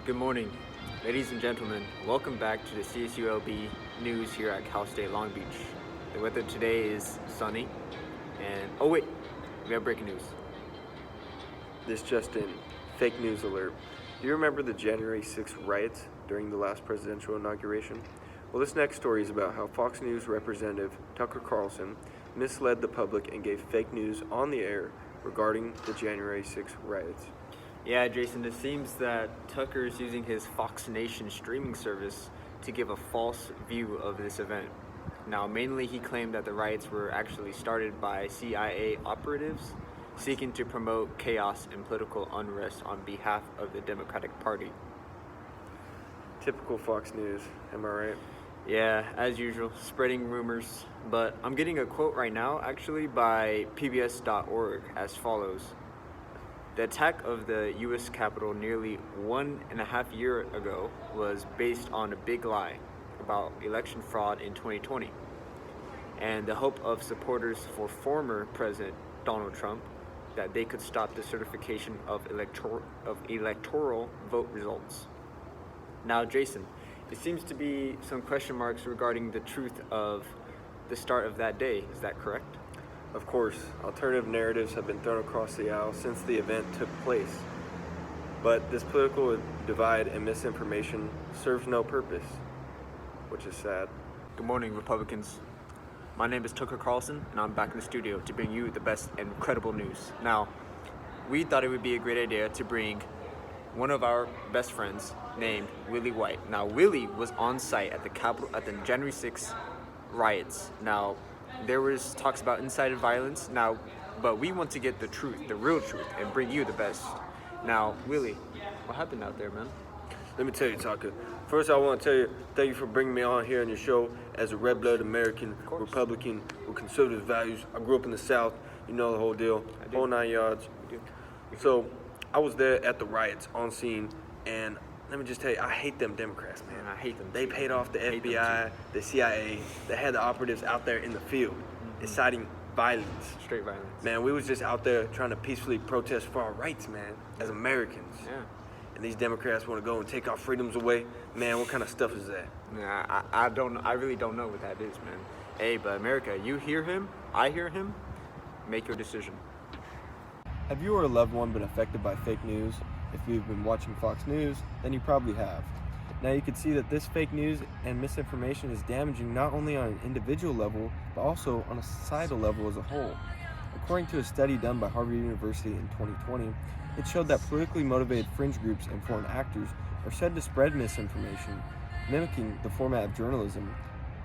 Good morning, ladies and gentlemen. Welcome back to the CSULB news here at Cal State Long Beach. The weather today is sunny, and oh wait, we have breaking news. This just in, fake news alert. Do you remember the January 6th riots during the last presidential inauguration? Well, this next story is about how Fox News representative Tucker Carlson misled the public and gave fake news on the air regarding the January 6th riots. Yeah, Jason, it seems that Tucker is using his Fox Nation streaming service to give a false view of this event. Now, mainly he claimed that the riots were actually started by CIA operatives seeking to promote chaos and political unrest on behalf of the Democratic Party. Typical Fox News, am I right? Yeah, as usual, spreading rumors. But I'm getting a quote right now, actually, by pbs.org as follows. The attack of the U.S. Capitol nearly 1.5 years ago was based on a big lie about election fraud in 2020 and the hope of supporters for former President Donald Trump that they could stop the certification of electoral vote results. Now, Jason, it seems to be some question marks regarding the truth of the start of that day. Is that correct? Of course, alternative narratives have been thrown across the aisle since the event took place. But this political divide and misinformation serves no purpose, which is sad. Good morning, Republicans. My name is Tucker Carlson, and I'm back in the studio to bring you the best and credible news. Now, we thought it would be a great idea to bring one of our best friends named Willie White. Now, Willie was on site at the Capitol at the January 6th riots. Now, there was talks about incited violence. Now, but we want to get the truth, the real truth, and bring you the best. Now, Willie, what happened out there, man? Let me tell you, Tucker. First, I want to tell you, thank you for bringing me on here on your show as a red-blooded American, Republican with conservative values. I grew up in the South, you know the whole deal, whole 9 yards. So, I was there at the riots on scene, and let me just tell you, I hate them Democrats, man. I hate them. They paid off the FBI, the CIA. They had the operatives out there in the field, inciting violence. Straight violence. Man, we was just out there trying to peacefully protest for our rights, man, as Americans. Yeah. And these Democrats want to go and take our freedoms away. Man, what kind of stuff is that? Yeah, I really don't know what that is, man. Hey, but America, you hear him, I hear him, make your decision. Have you or a loved one been affected by fake news? If you've been watching Fox News, then you probably have. Now you can see that this fake news and misinformation is damaging not only on an individual level, but also on a societal level as a whole. According to a study done by Harvard University in 2020, it showed that politically motivated fringe groups and foreign actors are said to spread misinformation, mimicking the format of journalism,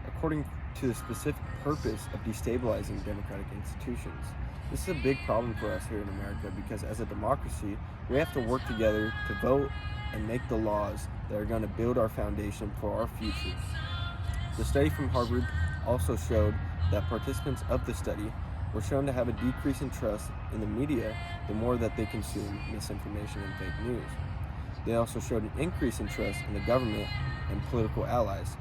according to the specific purpose of destabilizing democratic institutions. This is a big problem for us here in America because as a democracy, we have to work together to vote and make the laws that are going to build our foundation for our future. The study from Harvard also showed that participants of the study were shown to have a decrease in trust in the media the more that they consume misinformation and fake news. They also showed an increase in trust in the government and political allies.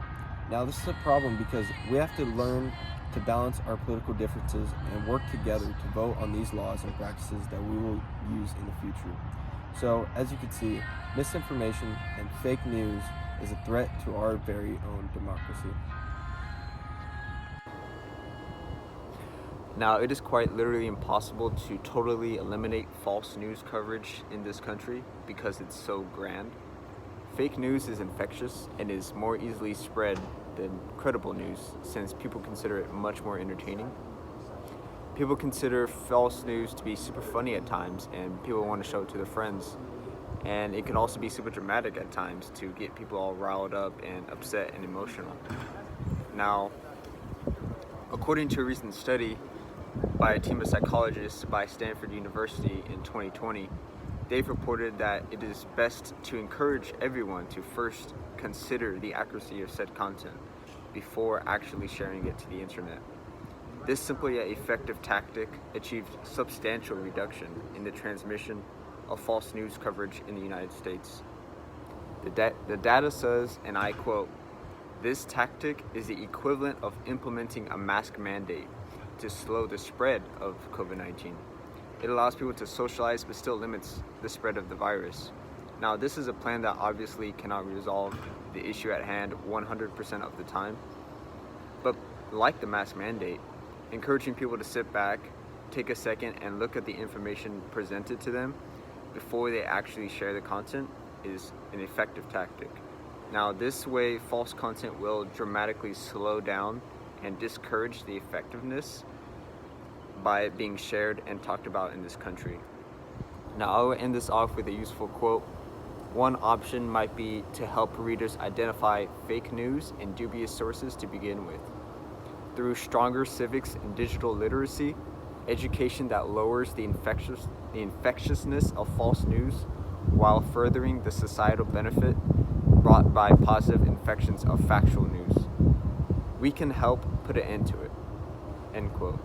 Now this is a problem because we have to learn to balance our political differences and work together to vote on these laws and practices that we will use in the future. So, as you can see, misinformation and fake news is a threat to our very own democracy. Now, it is quite literally impossible to totally eliminate false news coverage in this country because it's so grand. Fake news is infectious and is more easily spread than credible news since people consider it much more entertaining. People consider false news to be super funny at times and people want to show it to their friends. And it can also be super dramatic at times to get people all riled up and upset and emotional. Now, according to a recent study by a team of psychologists by Stanford University in 2020, they've reported that it is best to encourage everyone to first consider the accuracy of said content before actually sharing it to the internet. This simply yet effective tactic achieved substantial reduction in the transmission of false news coverage in the United States. The data says, and I quote, "This tactic is the equivalent of implementing a mask mandate to slow the spread of COVID-19. It allows people to socialize but still limits the spread of the virus. Now, this is a plan that obviously cannot resolve the issue at hand 100% of the time, but like the mask mandate, encouraging people to sit back, take a second, and look at the information presented to them before they actually share the content is an effective tactic. Now, this way, false content will dramatically slow down and discourage the effectiveness by it being shared and talked about in this country. Now, I will end this off with a useful quote. One option might be to help readers identify fake news and dubious sources to begin with. Through stronger civics and digital literacy, education that lowers the infectiousness of false news while furthering the societal benefit brought by positive infections of factual news. We can help put an end to it. End quote.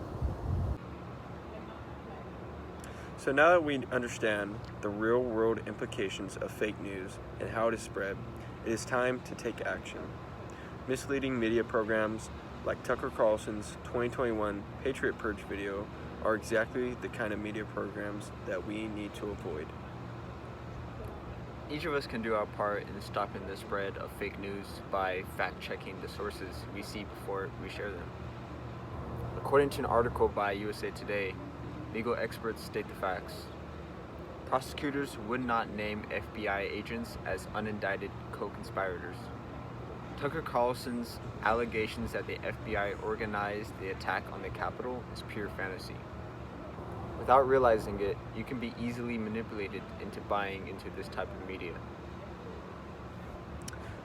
So now that we understand the real-world implications of fake news and how it is spread, it is time to take action. Misleading media programs like Tucker Carlson's 2021 Patriot Purge video are exactly the kind of media programs that we need to avoid. Each of us can do our part in stopping the spread of fake news by fact-checking the sources we see before we share them. According to an article by USA Today, legal experts state the facts. Prosecutors would not name FBI agents as unindicted co-conspirators. Tucker Carlson's allegations that the FBI organized the attack on the Capitol is pure fantasy. Without realizing it, you can be easily manipulated into buying into this type of media.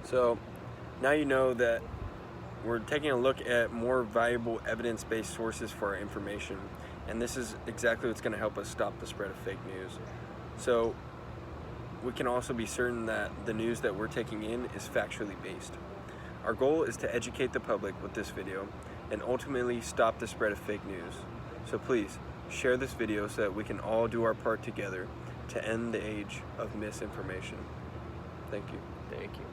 So now you know that we're taking a look at more valuable evidence-based sources for our information, and this is exactly what's going to help us stop the spread of fake news. So we can also be certain that the news that we're taking in is factually based. Our goal is to educate the public with this video and ultimately stop the spread of fake news. So please, share this video so that we can all do our part together to end the age of misinformation. Thank you. Thank you.